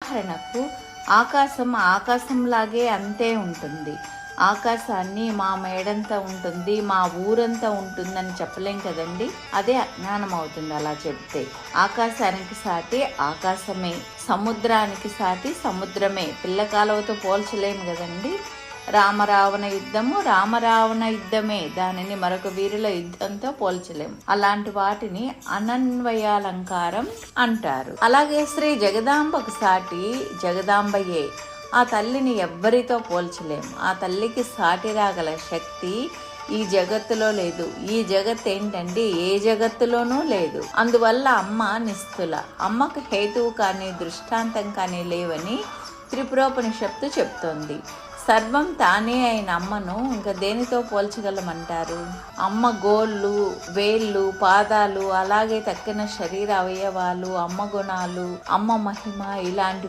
ఉదాహరణకు ఆకాశం ఆకాశంలాగే అంతే ఉంటుంది. ఆకాశాన్ని మా మేడంతా ఉంటుంది, మా ఊరంతా ఉంటుందని చెప్పలేం కదండి. అదే అజ్ఞానం అవుతుంది అలా చెప్తే. ఆకాశానికి సాటి ఆకాశమే, సముద్రానికి సాటి సముద్రమే. పిల్ల కాలువతో పోల్చలేము కదండి. రామరావణ యుద్ధము రామరావణ యుద్ధమే, దానిని మరొక వీరుల యుద్ధంతో పోల్చలేము. అలాంటి వాటిని అనన్వయాలంకారం అంటారు. అలాగే శ్రీ జగదాంబకు సాటి జగదాంబయే. ఆ తల్లిని ఎవ్వరితో పోల్చలేము. ఆ తల్లికి సాటి రాగల శక్తి ఈ జగత్తులో లేదు. ఈ జగత్ ఏంటండి, ఏ జగత్తులోనూ లేదు. అందువల్ల అమ్మ నిస్తుల. అమ్మకు హేతువు కానీ దృష్టాంతం కానీ లేవని త్రిపురోపనిషత్తు చెప్తోంది. సర్వం తానే అయిన అమ్మను ఇంకా దేనితో పోల్చగలమంటారు? అమ్మ గోళ్ళు, వేళ్ళు, పాదాలు, అలాగే తక్కిన శరీర అవయవాలు, అమ్మ గుణాలు, అమ్మ మహిమ, ఇలాంటివి